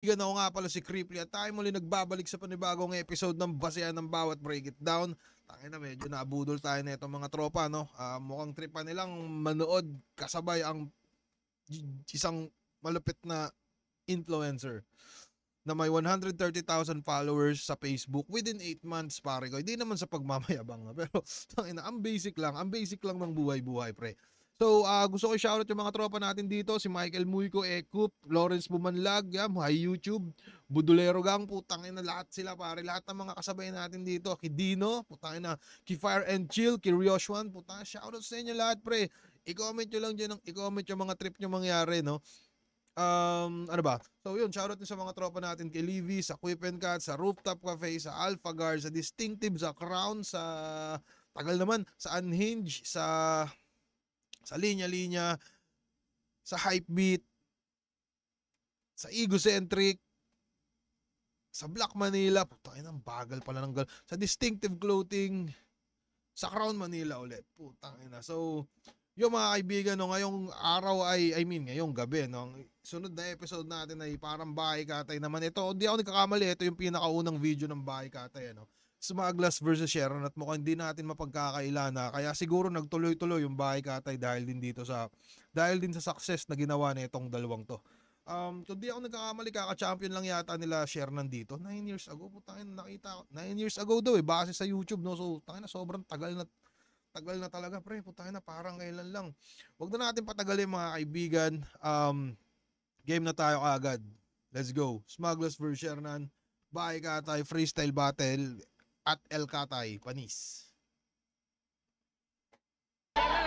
Kaibigan, ako nga pala si Cripply at tayo muli nagbabalik sa panibagong episode ng Basehan ng Bawat Break It Down. Tangina, medyo naabudol tayo na itong mga tropa, no? Mukhang tripa nilang manood kasabay ang isang malupit na influencer na may 130,000 followers sa Facebook within 8 months, pare ko. Hindi naman sa pagmamayabang, pero tangina, ang basic lang ng buhay-buhay, pre. So, gusto ko i-shoutout yung mga tropa natin dito, si Michael Muyko, Ekup, Lawrence Bumanlag, Hi YouTube, Budulero Gang, putangin na lahat sila pare, lahat ng mga kasabay natin dito, Kidino, putangin na, Fire and Chill, Kiryoshwan, putangin, shoutout sa inyo lahat pre, i-comment nyo lang dyan, i-comment yung mga trip nyo mangyari, no? Ano ba? So yun, shoutout din sa mga tropa natin kay Livy, sa Quip and Cat, sa Rooftop Cafe, sa Alpha Guard, sa Distinctive, sa Crown, sa tagal naman, sa Unhinged, sa Linya-Linya, sa Hypebeat, sa Egocentric, sa Black Manila, putangin ang bagal pala ng sa Distinctive Clothing, sa Crown Manila ulit, putangin na. So, yung mga kaibigan, no, ngayong araw ngayong gabi, no, sunod na episode natin ay parang Bahay Katay naman. Ito, hindi ako nagkakamali, ito yung pinakaunang video ng Bahay Katay, ano. Smugglas versus Sharon at mukhang hindi natin mapagkakailan na kaya siguro nagtuloy-tuloy yung Bahay Katay dahil din sa success na ginawa na itong dalawang to. Kung di ako nagkakamali, kaka-champion lang yata nila Sharon dito 9 years ago. Putangin, nakita ko 9 years ago daw base sa YouTube, no. So tangina, sobrang tagal na talaga pre. Putangin na, parang kailan lang. Wag na natin patagalin mga kaibigan. Game na tayo kaagad. Let's go. Smugglas versus Sharon, Bahay Katay freestyle battle at El Katay, Panis. Hello?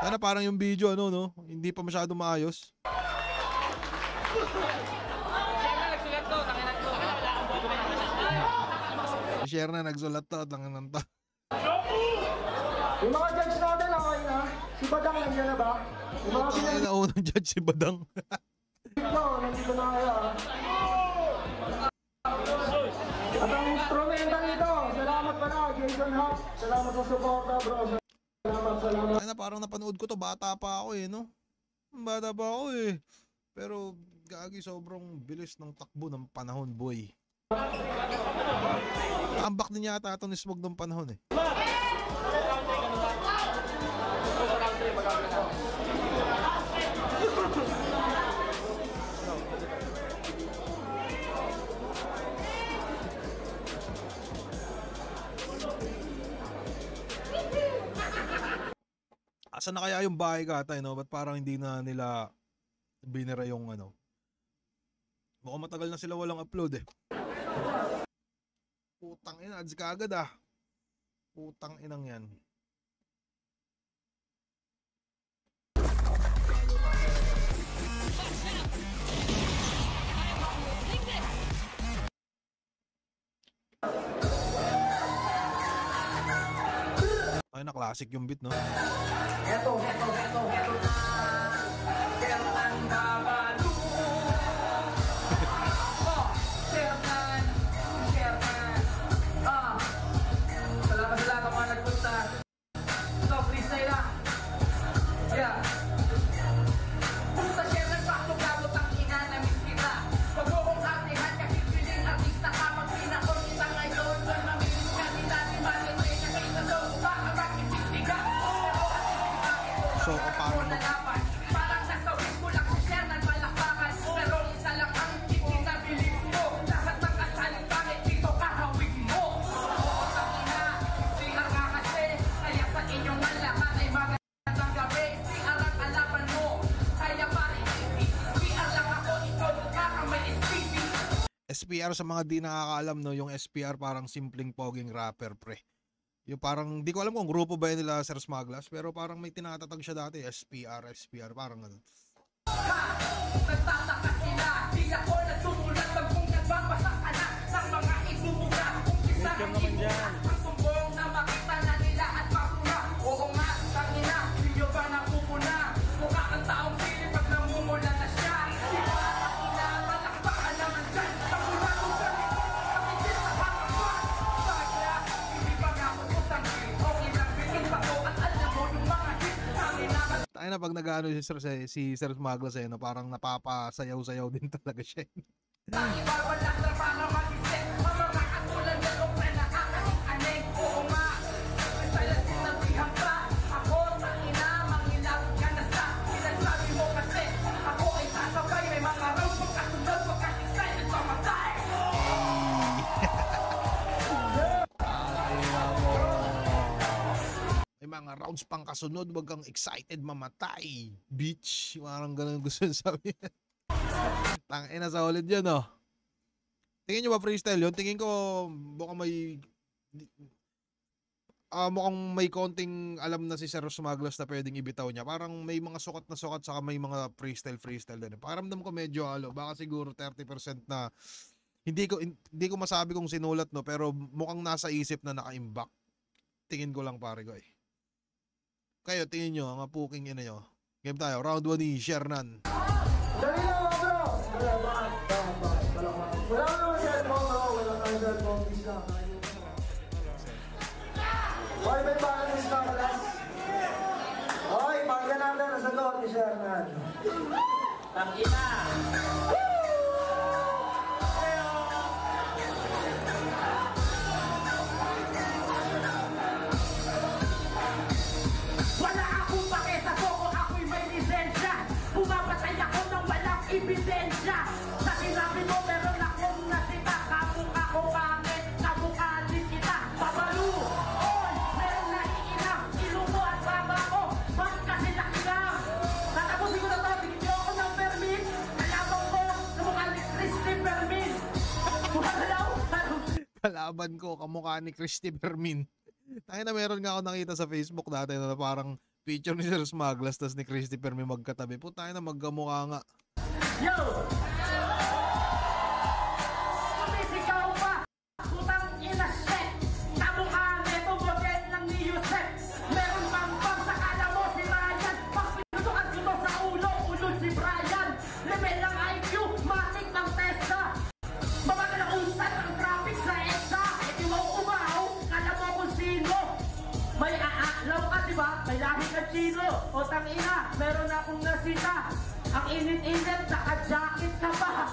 Sana parang yung video no? Hindi pa masyado maayos. Share na nagsulat to, tangan to. Yung mga judge natin, okay na? Si Badang nandiyan na ba? Yung mga pinag- na unang judge si Badang. Nandito na kaya. At ang instrumental ito, salamat pala, Jason Hawk. Salamat sa suporta, bro. Salamat. Ay na, parang napanood ko to, bata pa ako no? Bata pa ako Pero gagi, sobrang bilis ng takbo ng panahon, boy. Ambak din yata ito ni Smog ng panahon Asa na kaya yung Bahay Katay, no? Ba't parang hindi na nila binira yung mukhang matagal na sila walang upload Putang ina, ads ka agad Putang inang yan. Ay na, classic yung beat, no? Eto. Salamat mga nagpunta. So, freestyle lang. Yeah. Puta siya nagpakto-gabot ang ina na miss kita. Pag kong artihan, kahit piling artista ka, magpinakon kita ngayon. Doon mamilin ka nila, di ba? So, paano parang nasa wish ko lang kung siya nagmalakpakan. Pero isa lang ang ikinabilib mo. Lahat ng asaling pangit dito kahawig mo. Ang ina, sigar nga kasi. Kaya sa inyong malakas ay magandang gabi. Sigar ang alaban mo. Kaya pare, SPR lang ako. Ikaw mukha kang may SPP. SPR sa mga di nakakaalam, no? Yung SPR parang simpleng poging rapper, pre. Yung parang, di ko alam kung grupo ba yun nila Sir Smugglas, pero parang may tinatatag siya dati, SPR, parang ano. Nagtataka sila, di ako nagsusulat pag kung nagbabasa ka na ng mga ibubura. Kung isa ang ibura, ang sumbong na makita na nila at makuna. Oo nga, tangina, hindi ba napupuna? Mukha kang taong silip pag namumula na siya. Di ba tangina, malakpakan naman dyan. Takuna kung kami, kami din sa hanggang. Bagla, hindi pa nga ako utang. Okay lang, bitin Tangina pag nag-aano si Sir Smuggler sa'yo, no, parang napapasayaw-sayaw din talaga siya. Bawal lang na para mag-isip. Mga katulad na kung na nakakaing-aning. Oo nga, kaya sinabihan pa. Ako, tangina, mangilap ka na sa sinasabi mo kasi. Ako ay sasabay, may mga round pagkasunod, pagkakisay, nagpamatay. May mga rounds pang kasunod, wag kang excited mamatay. Bitch. Parang ganun gusto nyo sabihin. Tangina sa ulit yun, oh. Tingin nyo ba freestyle yun? Tingin ko mukhang may konting alam na si Sir Smuggler na pwedeng ibitaw niya. Parang may mga sukat na sukat saka may mga freestyle din. Pakiramdam ko medyo baka siguro 30% na hindi ko masabi kung sinulat, no, pero mukhang nasa isip na naka-imbak. Tingin ko lang pare ko eh. Kayo tingin nyo, mga puking ina nyo. Game tayo, round 1 ni Shernan. Dali lang mga bro! Wala naman cellphone bro, wala tayong cellphone, please lang. Hoy, may balas na kalas. Hoy, pagka natin ang sagot ni Shernan. Tangina. Wala akong pake sa soko, ako'y may lisensya. Pumapatay ako ng walang ebidensya. Sa sinabi mo, meron akong nasita. Kamukha ko pangit, kamukha din kita. Babalu, oy, meron naiinam. Ilong mo at baba ko, bakit kasi laki lang? Tatapusin ko na to, bigyan niyo ako ng permit. Kalaban ko, kamukha ni Christy Permin. Kalaban ko, kamukha ni Christy Permin. Tayo na meron nga ako nakita sa Facebook dati na parang picture ni Sir Smuggler tas ni Christy Permin magkatabi. Puta na magkamukha nga. Yo! Sumisigaw pa! Putang ina shit! Kamukha neto model lang ni Yusef. Meron bang bang sa kala mo si Ryan? Pag pinutukan ko sa ulo, ulod si Brian. Level ng IQ, matik ng testa. Mabagal ang usad ang traffic sa EDSA. E di mo umaw, kala mo kung sino. May aalaw ka, diba? May lahi ka chino. O tangina, meron akong nasita. Ang init-init, naka-jacket ka pa.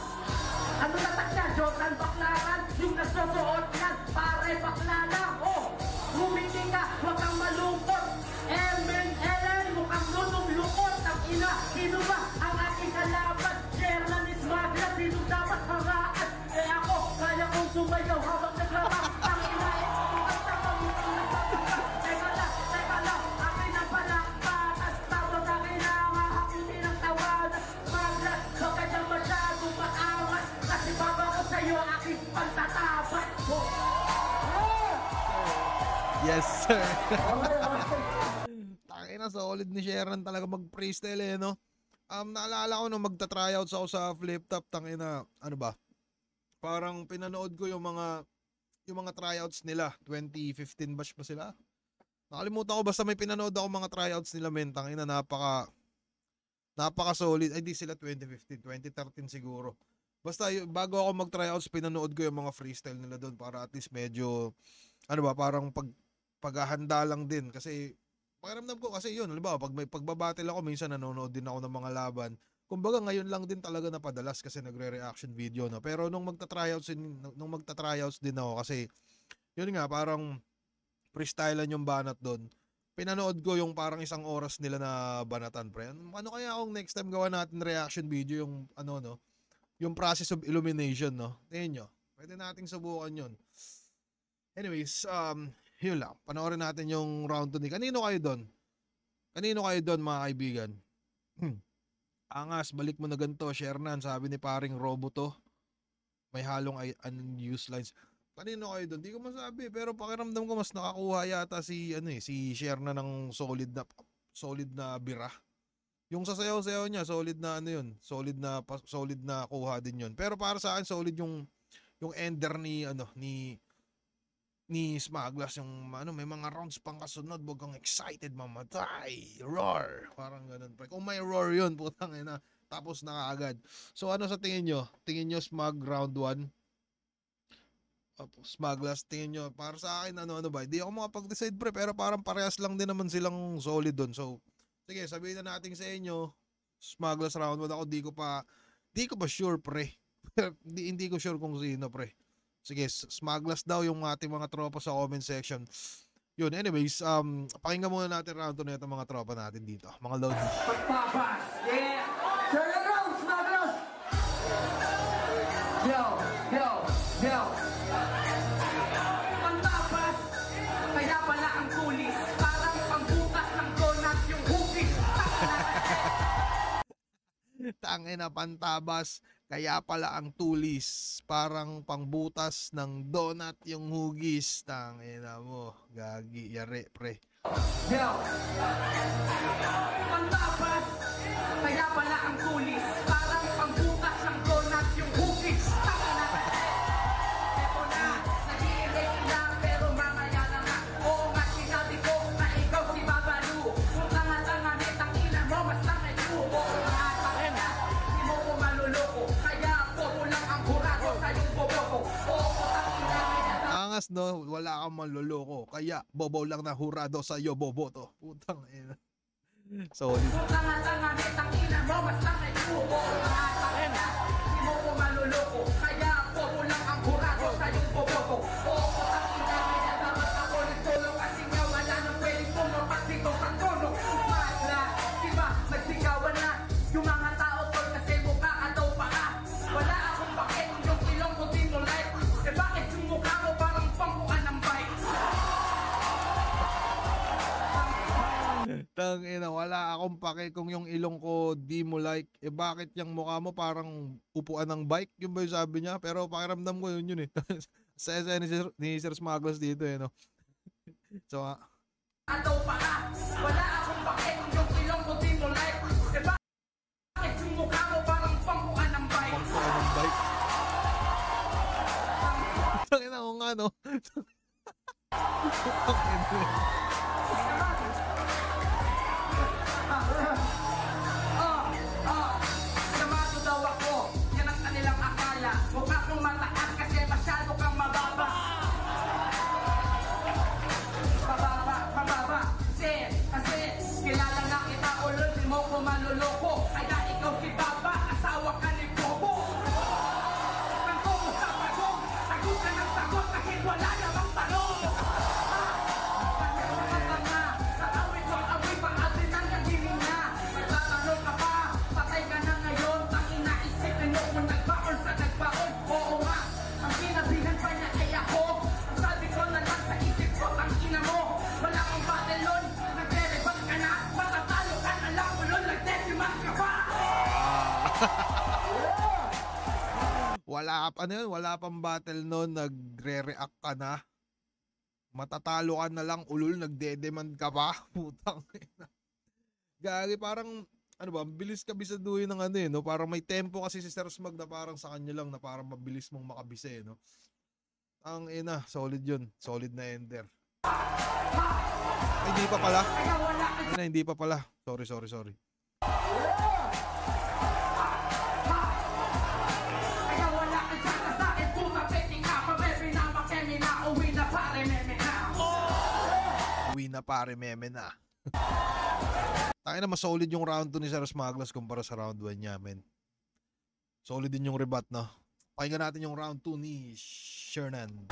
Ano natak niya? Jordan Baklaran? Yung nagsusuot yan, pare bakla lang. Oh, ngumiti ka, huwag kang malungkot. Ellen, mukhang lunong lukot. Ang ina, sino ba ang aking kalaban? Shernan is Magla, sino dapat haraan? Eh ako, kaya kong sumayaw habang naglabang. Ang ina, mukhang tapang Teka lang, akin ang palakpakan. Tapos akin ang hahakutin ng tawanan. Magla, huwag ka dyan masyadong maangat. Kasi baba ko sa'yo aking pagtatapat. Yes, sir. Tangina solid ni Shernan talaga mag-freestyle eh, no? Naalala ko nung magta-tryouts ako sa Flip Top, tangina, ano ba? Parang pinanood ko yung mga tryouts nila. 2015 bash pa sila? Nakalimutan ko, basta may pinanood ako mga tryouts nila, men. Tangina, napaka solid. Ay, di sila 2015, 2013 siguro. Basta bago ako mag-tryouts, pinanood ko yung mga freestyle nila doon para at least medyo, ano ba, parang paghahanda lang din. Kasi, pakiramdam ko kasi yun, halimbawa, pag may pagbabattle ako, minsan nanonood din ako ng mga laban. Kumbaga ngayon lang din talaga napadalas kasi nagre-reaction video, no. Pero nung magta-tryouts din ako kasi yun nga parang freestylean yung banat doon. Pinanood ko yung parang 1 oras nila na banatan, pre. Ano kaya kung next time gawa natin reaction video yung ano, no? Yung process of illumination, no? Tingnan nyo. Pwede nating subukan yun. Anyways, yun lang. Panoorin natin yung round 2 ni. Kanino kayo doon, mga kaibigan? Angas, balik mo na ganito, Shernan. Sabi ni paring Roboto. May halong unused lines. Kanino kayo doon? Di ko masabi. Pero pakiramdam ko mas nakakuha yata si Shernan ng solid na bira. Yung sasayaw-sayaw niya, solid na solid na kuha din yun. Pero para sa akin, solid yung ender ni Smaglas, yung may mga rounds pang kasunod, wag kang excited mamatay, roar, parang ganun pre. Kung may roar yun, putang ina, tapos na kaagad. So ano sa tingin nyo Smag round 1, Smaglas, tingin nyo, para sa akin ano ba, hindi ako makapag-decide pre, pero parang parehas lang din naman silang solid doon. So Sige, sabihin na natin sa inyo, Smugglers Round 1 ako, di ko pa sure, pre. hindi ko sure kung sino, pre. Sige, Smugglers daw yung ating mga tropa sa comment section. Yun, anyways, pakinggan muna natin round 2 na itong mga tropa natin dito. Mga Lodi. Pagpabas! Yeah! Second round, Smugglers! Yo! Yo! Yo! Pagpabas! Kaya pala ang tulis. Parang pangbukas ng donut yung hugis. Tangina, pantabas, kaya pala ang tulis, parang pangbutas ng donut yung hugis. Tangina mo, gagi, yare, pre. Yo! Pagpabas! Kaya pala ang tulis. Parang pangbukas ng donut yung hugis. Eto na, nag-i-erase na pero mamaya na nga. Oo nga sinabi ko na ikaw si Babalu. Kung tanga-tanga netang ina mo, mas langay ko. Oo nga, tangina, di mo ko maluloko. Kaya bobo lang ang hurado sa yung boboto. Oo, tangina, Angas, no, wala kang manloloko, kaya bobo lang na hurado sa iyo, boboto. Putang ina. Solid. kung tanga-tanga netang ina mo, mas langay ko. Oo nga, tangina, di mo ko maluloko. Kaya bobo lang ang hurado sa yung boboto. Oo, tangina, kaya dapat ako nagtulong kasi nga wala nang pwedeng pumapak dito sa tono. Madla, diba, nagsigawan na yung mga tao tol kasi mukha ka daw paa. Wala akong bakit yung ilong ko din mo like. Eh bakit yung mukha mo parang pangkuhan ng bike? Tangina, wala akong pake kung yung ilong ko di mo like. Eh bakit yung mukha mo parang upuan ng bike? Yun ba yung sabi niya? Pero pakiramdam ko yun eh. Sa ni Sir Smugglers dito eh, no? So, Ataw paa. Wala akong bakit yung ilong ko din mo like. Eh bakit yung mukha mo parang pangkuhan ng bike? pangkuha ng bike. Tangina ko nga, no? Namado daw ako. Yan ang kanilang akala. Mukha kong mataas kasi masyado kang mababa. Mababa. Kasi kilala na kita ulol, di mo ko manluloko. Kaya ikaw si Baba, asawa ka ni Bobo. Tanggong mo sa pagong, sagot ka ng sagot kahit wala namang tanong. Sa awit mo, awit pa atin ang naging na. Nagtatanong ka pa, patay ka na ngayon. Tangina isipin mo kung nagbaon sa nagbaon. Oo nga, ang sinabihan pa niya ay ako. Ang sabi ko na lang sa isip ko, ang ina mo. Wala kang battle nun, nagre-rebang ka na. Matatalo ka na lang, ulol, nagdesiman ka pa. Wala pang battle noon, nagre-react ka na. Matatalo ka na lang, ulul, nagde-demand ka pa. Putang ina. Gagi, parang, ano ba, bilis ka bisaduhin ng ano eh, no? Parang may tempo kasi si Sir Smug na parang sa kanya lang na parang mabilis mong makabisa eh, no? Ang ina, solid yun. Solid na ender. Ay, hindi pa pala. Kaya wala ka Ay, na, hindi pa pala. Sorry. Kaya wala kang tsaka sa akin, puta, peti ka. Pabebe na, makemi na, uwi na, pare, meme na. Uwi na pare, meme na. Tayo na, mas solid yung round 2 ni Sir Smugglers kumpara sa round 1 niya, men. Solid din yung rebat, no? Pakinggan natin yung round 2 ni Shernan.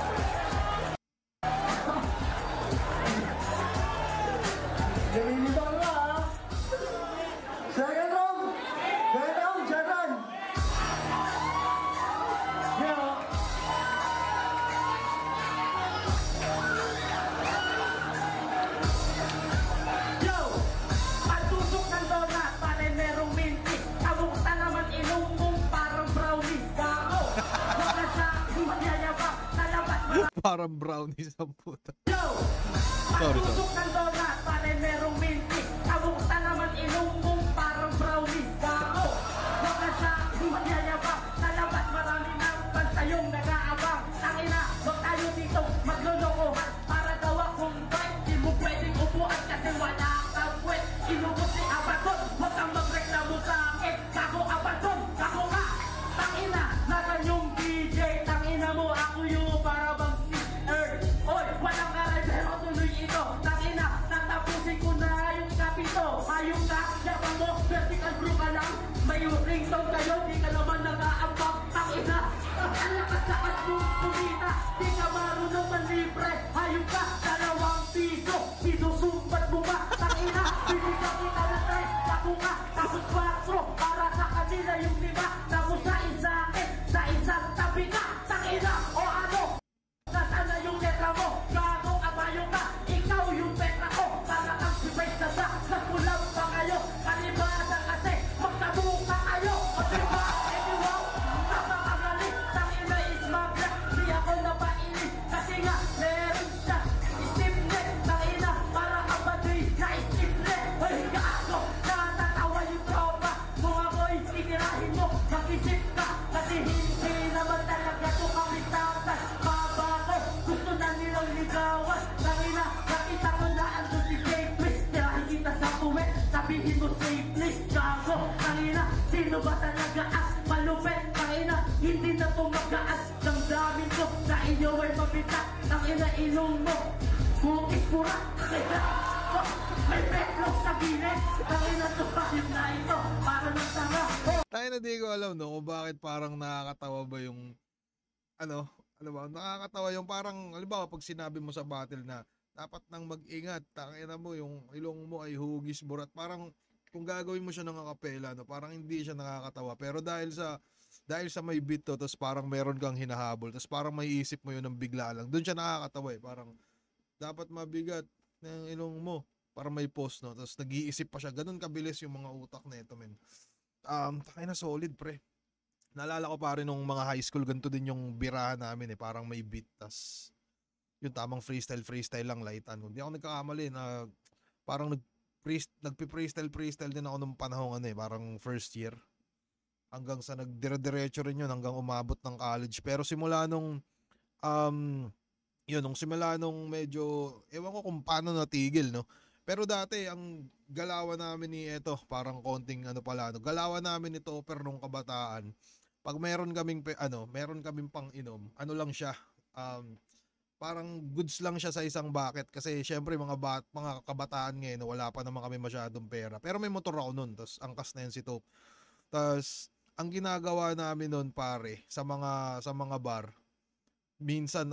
Lumilibang na, ha? Second round, Jaran! Yeah. Yo! Pagtusok ng donut, pare merong mintis. Abukta naman inumbong parang brownies. Gamo! Wala siya, magyayabang, nalabas mo. Parang brownies ang puta. Yo! Sorry. Pagtusok ng donut, pare merong mintis. Abukta naman inumbong parang brownies. Gamo! Wala siya, magyayabang, nalabas marami ng pansayong nag-aabang. Tangina, wag tayo dito maglolokohan. Para daw akong bike, di mo pwedeng upuan kasi wala kang kwet. Inubos ni Abaton, wag kang magreklamo sa akin. Kako Abaton, kako nga. Tangina, nasan yung DJ? Tangina mo, ako yung para bang si Earth. Oy, walang karay pero tuloy ito. Tangina, pito. Hayop ka, yaman mo, vertical brew ka lang. May ringtone kayo, di ka naman nag-aambag. Tangina, ang lakas-lakas mong kumita. Di ka marunong manlibre. Hayop ka, 2 piso. Sinusumbat mo ba? Tangina, binigyan kita ng 3. Naku ka, tapos 4. Para sa kanila yung 5. Tapos sa akin, sa isang tabi ka. Tangina, o ano? Nasaan na yung letra mo? Gago, abayo ka. Ikaw yung petra ko. Para kang si Face na ba? Nagpulang pa kayo. Kalibada kasi magkabuka kayo. O diba? Wow, napakagaling. Tangina is mabla. Di ako napainis. Kasi nga, meron siya. Istimlet. Tangina, para kang baduy na istimlet. Hoy, gago. Natatawa yung tropa. Kung ako'y itirahin mo, mag-isip ka. Kasi hindi naman talaga ito kamitasan. Gusto na nilang ligawan. Tangina, nakita ko na ando si J-Twist. Tirahin kita sa puwet, sabihin mo safely. Gago, tangina, sino ba talaga ang malupet? Tangina, hindi na to magaas. Damdamin ko, sa inyo ay mabitak. Tangina, ilong mo, bukis pura. Tangina, oh, may petlog sa gilid. Tangina, to kahit na ito, para ng tanga. Tayo na di ko alam no kung bakit parang nakakatawa ba yung ano ba, nakakatawa yung parang, halimbawa, pag sinabi mo sa battle na dapat nang mag-ingat, tangina mo, yung ilong mo ay hugis burat, parang kung gagawin mo siya ng akapela, no, parang hindi siya nakakatawa. Pero dahil sa may beat to, tapos parang meron kang hinahabol, tapos parang may isip mo yun ng bigla lang, doon siya nakakatawa eh. Parang dapat mabigat ng ilong mo, parang may post, no, tapos nag-iisip pa siya, ganun kabilis yung mga utak na ito, men. Tangina, solid, pre. Naalala ko pa rin nung mga high school, ganito din yung birahan namin eh. Parang may beat, tas yung tamang freestyle lang, lightan. Kung di ako nagkakamali na parang nagpi-freestyle din ako nung panahon ano eh, parang first year. Hanggang sa nagdire-diretso rin yun, hanggang umabot ng college. Pero simula nung, simula nung medyo, ewan ko kung paano natigil, no? Pero dati, ang galawan namin ni parang konting galawan namin ni Topper nung kabataan. Pag meron kaming pang inom, lang siya, parang goods lang siya sa isang bucket kasi syempre mga kabataan ngayon, wala pa naman kami masyadong pera. Pero may motor ako noon, tas angkas na yan si Top. Tas ang ginagawa namin noon, pare, sa mga bar, minsan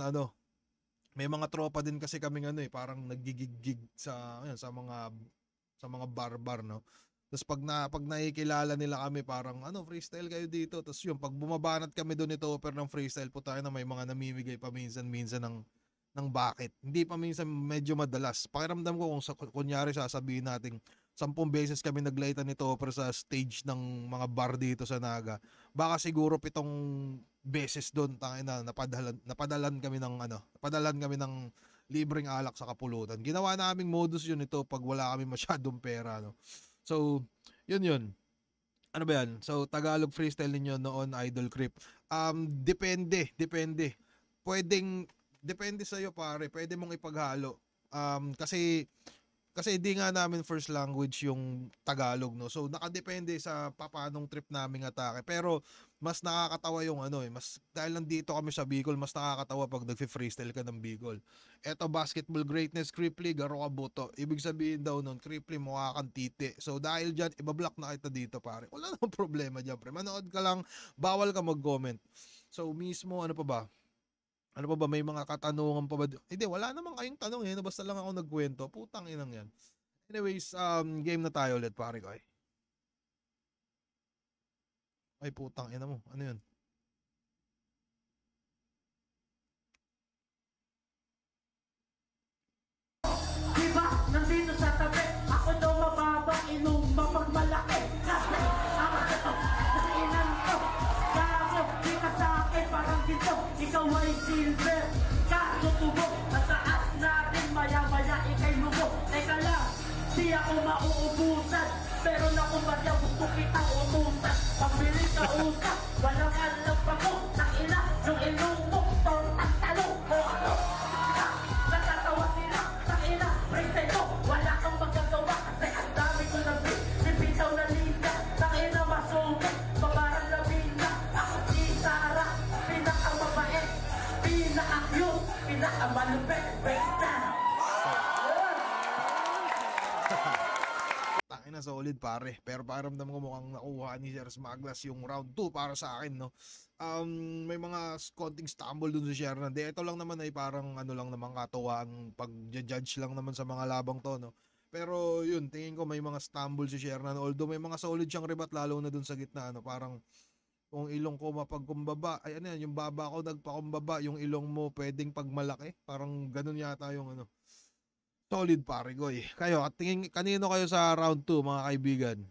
may mga tropa din kasi kaming parang nagigig sa mga bar, no. Tapos pag nakikilala nila kami, parang freestyle kayo dito. Tapos yun, pag bumabanat kami doon ito Topper ng freestyle, po tayo na may mga namimigay pa minsan ng bucket. Hindi pa minsan, medyo madalas. Pakiramdam ko kung kunyari sasabihin natin 10 beses kami naglightan ni Topper sa stage ng mga bar dito sa Naga. Baka siguro 7 beses doon napadalan kami ng libreng alak sa kapulutan. Ginawa naming modus yun ito pag wala kami masyadong pera, no. So, yun. Ano ba yan? So, Tagalog freestyle ninyo noon, Idol Creep. Depende. Depende sa'yo, pare. Pwede mong ipaghalo. Kasi di nga namin first language yung Tagalog, no. So, nakadepende sa papanong trip naming atake. Pero, mas nakakatawa yung dahil nandito kami sa Bicol, mas nakakatawa pag nagfi-freestyle ka ng Bicol. Eto, basketball greatness, Cripply, garo ka buto. Ibig sabihin daw nun, Cripply, mukha kang titi. So, dahil dyan, ibablock na kita dito, pare. Wala namang problema dyan, pre. Manood ka lang, bawal ka mag-comment. So, mismo, ano pa ba? May mga katanungan pa ba? Hindi, wala namang kayong tanong eh. Basta lang ako nagkwento. Putang inang yan. Anyways, game na tayo ulit, pare ko eh. Ay, putang ina mo. Ano yun? Diba, nandito sa tabi, ako daw mababang inuman pag malaki. Kasi, kasi inan ko, gago, di ka sa akin parang ginto, ikaw ay silver, kaso tubo, nataas natin, maya-maya ikay lubo. Teka lang, di ako mauubusan, pero nakumadya gusto kitang umusan. Pambili ka usap, walang alam pa ko, nang ina, yung ilong mo, tortang talong o ano. Natatawa sila, nang ina, freestyle ko, wala kang magagawa kasi ang dami ko na beat, bibitaw na linda, nang ina masungit, babarang labina, ako si Sarah, pinakamabait, pinaka-cute, pinakamalupit, breakdown. Tangina solid pare. Pero pakiramdam ko mukhang nakuha ni Sir Smaglas yung round 2 para sa akin, no. May mga konting stumble dun sa Shernan. Ito lang naman ay parang ano lang naman katuwang pag-judge lang naman sa mga labang to, no. Pero yun, tingin ko may mga stumble si Shernan. Although may mga solid siyang rebat lalo na dun sa gitna, no. Parang kung ilong ko mapagkumbaba, ay ano yan, yung baba ko nagpakumbaba, yung ilong mo pwedeng pagmalaki. Parang ganun yata yung ano. Solid pare Goy. Kayo, at tingin kanino kayo sa round 2 mga kaibigan?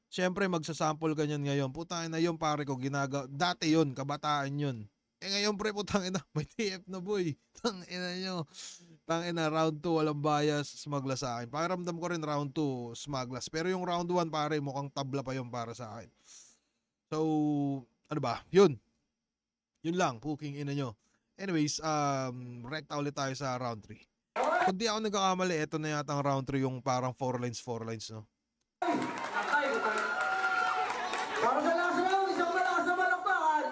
Siyempre magsasample ka niyan ngayon. Putangin na yun pare ko, dati yun, kabataan yun. Ngayon pre, putangin na, may TF na boy. Tangina nyo. Tangina, round 2, walang bias, Smaglas sa akin. Pakiramdam ko rin round 2, Smaglas. Pero yung round 1 pare, mukhang tabla pa yun para sa akin. So, ano ba? Yun. Yun lang, puking ina nyo. Anyways, rekta ulit tayo sa round 3. Kung di ako nagkakamali, ito na yata ang round 3 yung parang 4 lines, no? Para sa last round, isang malakas na malakpakan.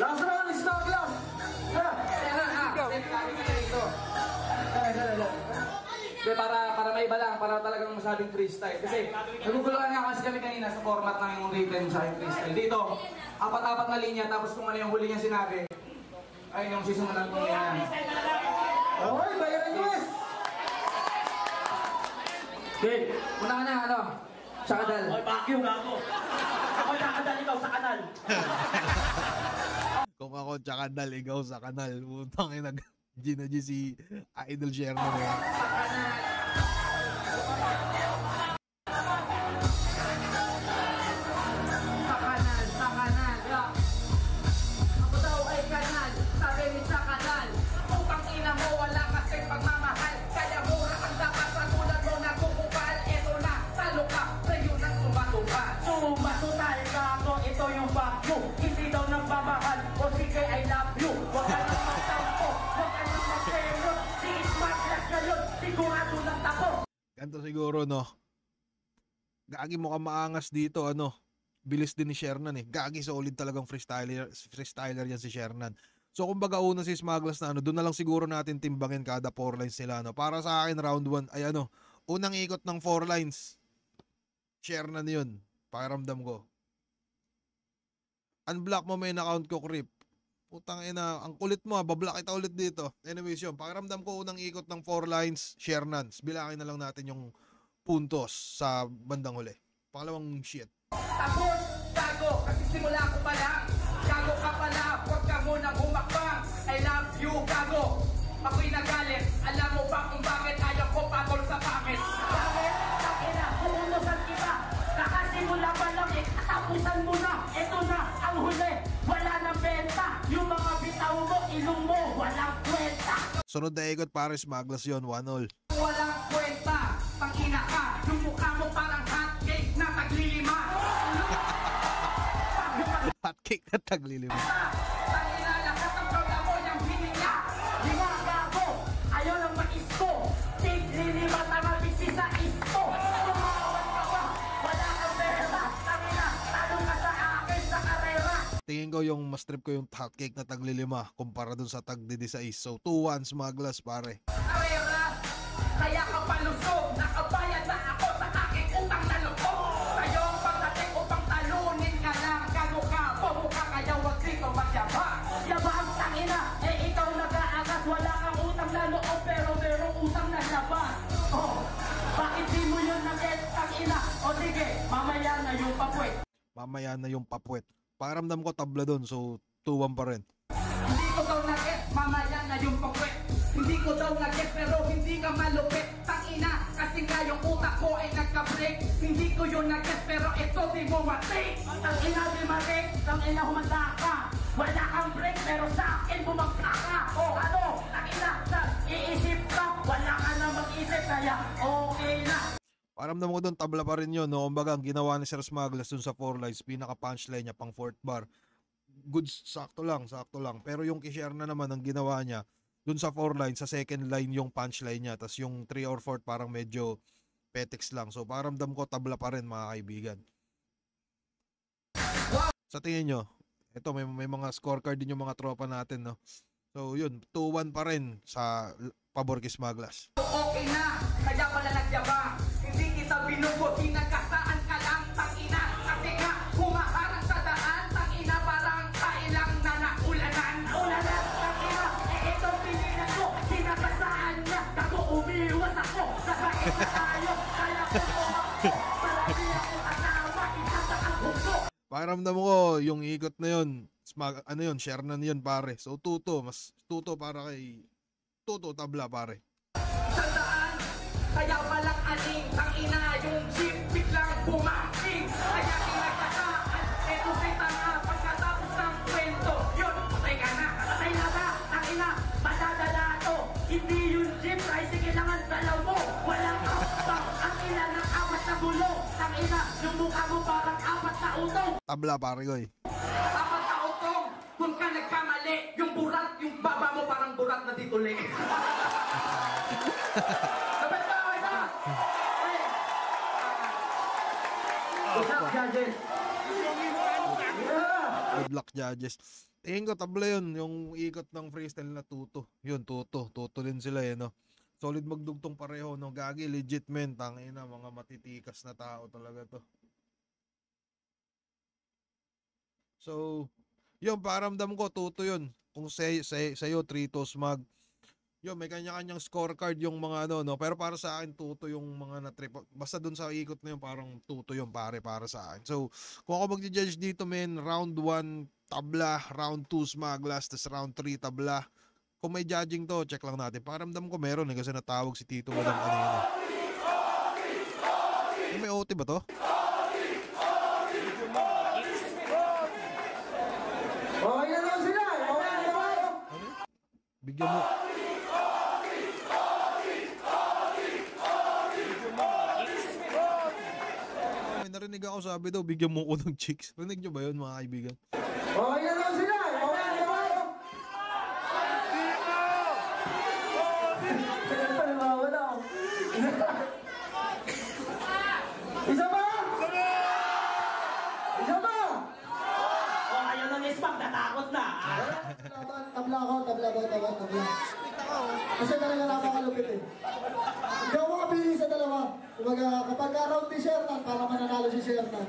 Last round is not last. Para may iba lang, para talagang masabing freestyle. Kasi naguguluhan nga kasi kami kanina sa format ng yung written sa aking freestyle. Dito, apat-apat na linya, tapos kung ano yung huli niya sinabi, ay yung sisimulan ko niya. Okay, bayaran nyo eh. Okay, una ka na, ano? Sa kadal. Oy, bakyo gago. Ako nakadal ikaw sa kanal. Kung ako tsakandal, ikaw sa kanal. Putang ina, Gina G si Idol Sherman. Sa kanal, yeah. Ako daw ay kanal, sabi ni sa kanal. Upang ina mo, wala kasing pagmamahal. Kaya mura ang dapat sa tulad mo nagkukupal. Ito na, talo ka, sa'yo nang sumatukan. Sumasutal ka ako, ito yung bakyo. Hindi daw nagmamahal. O sige, I love you. Huwag ka nang magtampo. Huwag ka nang magpero. Si Smaglas ngayon, sigurado lang tako. Ganto siguro, no? Gagi mo ka maangas dito, ano? Bilis din ni Shernan eh. Gagi solid talagang freestyler yan si Shernan. So kumbaga una si Smaglas na ano, doon na lang siguro natin timbangin kada 4 lines nila, no. Para sa akin round 1 ay ano, unang ikot ng 4 lines. Shernan 'yun. Pakiramdam ko. Unblock mo main account ko, creep. Putang ina, ang kulit mo, bablock kita ulit dito. Anyways, yun. Pakiramdam ko unang ikot ng 4 lines, Shernan. Bilangin na lang natin yung puntos sa bandang huli. Pangalawang shit. Tapos, gago, kasi simula ko pa lang. Gago ka pala, huwag ka munang humakbang. I love you, gago. Ako'y nagalit, alam mo ba kung bakit ayaw ko pagol sa pangit? Bakit? Takina, humunusan kita. Kakasimula pa lang eh, katapusan mo na. Ito na ang huli, wala nang benta. Yung mga bitaw mo, ilong mo, walang kwenta. Sunod na ikot para Smaglas yun, 1-all. Walang kwenta, pangina ka. Yung mukha mo parang hotcake na taglilima. Hotcake na taglilima. Pangina, lahat ng program mo yung hininga. Lima gago, ayaw ng mais ko. Tiglilima tama bisi sa isto. Tumawan ka ba? Wala kang pera. Takina, talo ka sa akin sa karera. Tingin ko yung mas trip ko yung hotcake na taglilima kumpara dun sa tagdidi sa is. So 2-1 Smaglas pare. Karera, kaya ka palusog. Nakabayad na ako sa aking utang na loob. Sa'yo ang pagdating upang talunin ka lang. Gago ka, pumukha kaya wag dito magyabang. Yabang tangina, eh ikaw nag-aangat. Wala kang utang na loob, pero merong utang na labas. Oh, bakit di mo yun nag-get tangina? O sige, mamaya na yung papuwet. Mamaya na yung papuwet. Pakiramdam ko tabla dun, so 2-1 pa rin. Hindi ko daw nag-get, mamaya na yung pagwet. Hindi ko daw nag-get, pero hindi ka malupit. Tangina, kasi nga yung utak ko ay nagka-break. Hindi ko yun nag-get, pero ito di mo matik. Tangina di matik, tangina humanda ka. Wala kang break, pero sa akin bumagka ka. O ano, tangina, iisip ka. Wala ka na mag-isip, kaya okay na. Pakiramdam ko dun tabla pa rin yun, no? Kumbaga ang ginawa ni Sir Smaglas dun sa 4 lines, pinaka punchline niya pang 4th bar. Good, sakto lang, sakto lang. Pero yung kishare na naman ang ginawa niya dun sa 4 lines, sa second line yung punchline niya, tas yung 3 or 4 parang medyo petex lang. So pakiramdam ko tabla pa rin mga kaibigan. Sa tingin nyo, ito may mga scorecard din yung mga tropa natin, no? So yun, 2-1 pa rin sa pabor kay Smaglas. Okay na, kaya pala nagyabang. Hindi kita binugo, sinagkasaan ka lang, tangina. Kasi nga, humaharang sa daan, tangina, parang kailang na naulanan. Ulanan, tangina, itong pilihan ko, sinakasaan na, ako umiwas ako, nagait na tayo, kaya ko tumakbo, marami ako kasama, isa sa ang hugo. Pakiramdam ko, yung ikot na yun, ano yun, share na yun pare. So tuto, mas tuto para kay Tuto tabla pare. Sa daan, kaya palang aning, tangina, yung jeep biglang bumaking. Kaya kinagkasaan, eto si tanga, pagkatapos ng kwento, yun, patay ka na. Patay na ba, tangina, madadala to, hindi yung jeep, tricycle lang ang dalaw mo, walang kapang, ang ina ng apat na gulo, tangina, yung mukha mo parang apat na utong. Tabla pare ko eh. Apat na utong, kung ka nagkamali, yung burat, yung baba mo parang burat na tituli. Sabay ba, okay ba? Good luck, judges. Good luck judges. Tingin ko tabla yun, yung ikot ng freestyle na Tuto. Yun, Tuto din sila eh, no? Solid magdugtong pareho, no? Gagi, legit men, tangina, mga matitikas na tao talaga to. So, yun, paramdam ko, Tuto yun. Kung sa'yo, Trito, Smag, yun, may kanya-kanyang scorecard yung mga ano, no? Pero para sa akin, Tuto yung mga na-trip. Basta dun sa ikot na yun, parang Tuto yung pare para sa akin. So, kung ako mag-judge dito, men, round 1, tabla, round 2, Smaglas, tas round 3, tabla. Kung may judging to, check lang natin. Paramdam ko meron eh, kasi natawag si Tito Madam kanina. May OT ba to? Okay na daw sila. Okay na daw. Bigyan mo. May narinig ako, sabi daw, bigyan mo ko ng chicks. Rinig nyo ba yun, mga kaibigan? Okay na daw sila. Okay na daw. Wala ako. Isa ba? Isa ba? O, ayaw na ni Spag, natakot na. Tabla ako, tabla. Kasi talaga napakalupit eh. Hindi ako makapili sa dalawa. Kumbaga, kapag round ni Sherman, para mananalo si Sherman.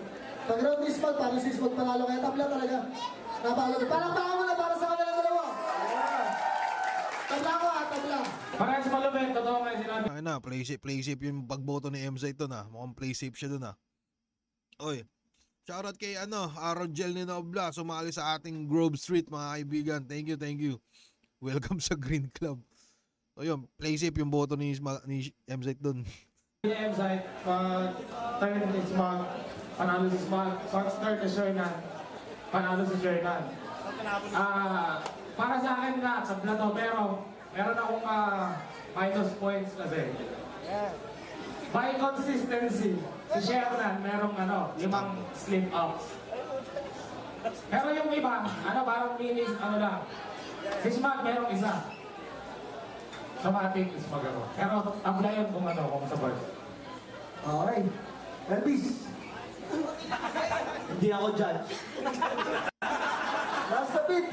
Pag round ni Smag, para si Smag panalo. Kaya tabla talaga. Napakalupit. Parang mo na para sa kanila dalawa. Tabla ko tabla. Parang sa malupit, totoo nga yung sinabi. Ay na, play safe yung pagboto ni MZ ito na. Mukhang play safe siya dun ah. Oy, shoutout kay Aaron Gel ni Nobla, sumali sa ating Grove Street mga kaibigan. Thank you. Welcome sa Green Club. So yun, play safe yung boto ni MZ dun. Yung M-site, turn ni Smag, panalo si Smag, start ni Shernan, panalo si Shernan. Para sa akin na, tabla to, pero meron akong minus points kasi. By consistency, si Shernan merong 5 slip-ups. Pero yung iba, parang minis, lang. Si Smag merong isa. Automatic is mag-ako. Pero tabla yun kung sa board. Okay. Elvis. Hindi ako judge. Last a bit.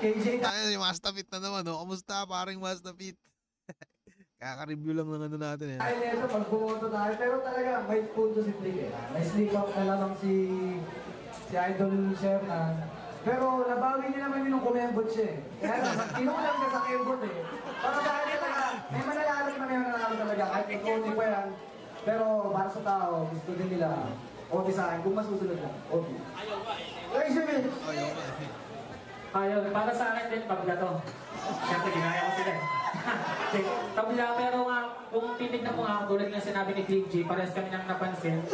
KJ. Ay, Mastafit na naman, no? Kamusta paring Mastafit? Kaka-review lang ng natin eh. Ay, neto, pag bumoto tayo. Pero talaga, may punto si Flick eh. May sleep up na lang si Idol Sherman. Pero nabawi niya naman yung kumembot siya eh. Kaya kinulang siya sa kembot eh. Para sa akin talaga, may mananalo talaga. Kahit ikaw pa yan. Pero para sa tao, gusto din nila. OT sa akin, kung masusunod lang. OT. Ay, Jimmy! Ayun, para sa akin din, tabla to. Siyempre, ginaya ko sila eh. Tabla, pero nga, kung titignan mo nga, tulad nga sinabi ni Big G, parehas kami nang napansin,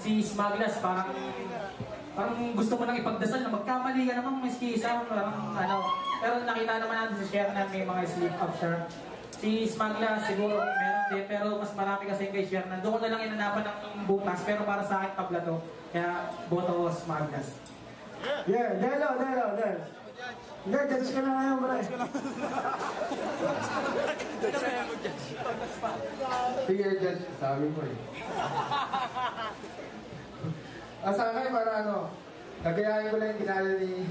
si Smaglas parang gusto mo nang ipagdasal na magkamali ka naman, miski isa, pero nakita naman natin si Sher na may mga slip-up siya. Si Smaglas siguro meron din, pero mas marami kasi kay Sher na doon ko na lang inanapan ng butas, pero para sa akin tabla to, kaya boto Smaglas. Yeah, Delo. Hindi, judge ka na ngayon, bro. Sige, judge. Sabi mo eh. Sa akin, para Nagayahin ko lang yung ginaya ni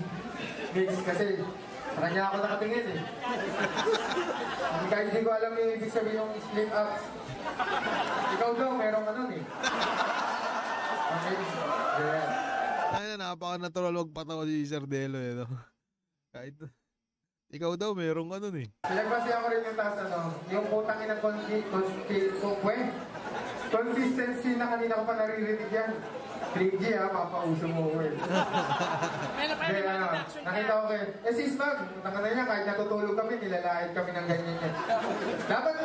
Mix kasi sa kanya ako nakatingin eh. Kahit hindi ko alam yung ibig sabihin yung slip ups. Ikaw daw, meron ka nun eh. Okay. Yeah. Ay na, napaka-natural magpatawa si Sir Delo eh, no? Kahit, ikaw daw, meron ka nun eh. Pinagbasi ako rin yung taas yung putang inang consistency na kanina ko pa naririnig yan. 3G papauso mo ko eh. Nakita ko eh, sis Mag, nakita niya kahit natutulog kami, nilalait kami ng ganyan yan. Dapat,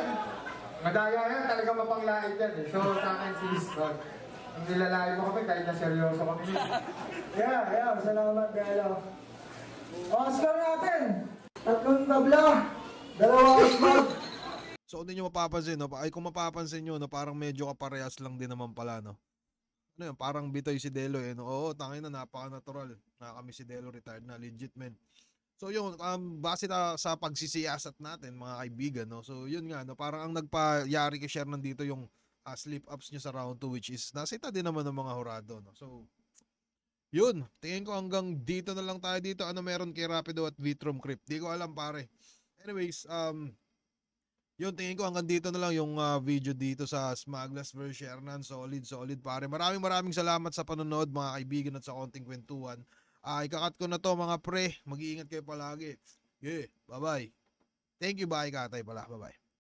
madaya yan, talaga mapanglait yan eh. So sa akin sis Mag, nilalait mo kami kahit na seryoso kami. Yeah, salamat kayo. Oscar natin! 3 tabla! 2 Oscar! So kung nyo mapapansin, no? Ay kung mapapansin nyo, no? Parang medyo kaparehas lang din naman pala, no? Ano yun, parang bitoy si Delo eh, no? Oo, tangin na, napaka-natural. Kami si Delo, retired na, legit man. So yun, base na sa pagsisiyasat natin, mga kaibigan, no? So yun nga, no? Parang ang nagpayari kay Sher nandito yung slip-ups nyo sa round 2, which is nasita din naman ng mga hurado, no? So, yun, tingin ko hanggang dito na lang tayo dito. Ano meron kay Rapido at Vitrom Crypt? Di ko alam, pare. Anyways, yun, tingin ko hanggang dito na lang yung video dito sa Smaglas vs. Shernan. Solid pare. Maraming salamat sa panonood mga kaibigan at sa konting kwentuhan. Ikakat ko na to mga pre. Mag-iingat kayo palagi. Yeah, bye-bye. Thank you, bye katay pala. Bye-bye.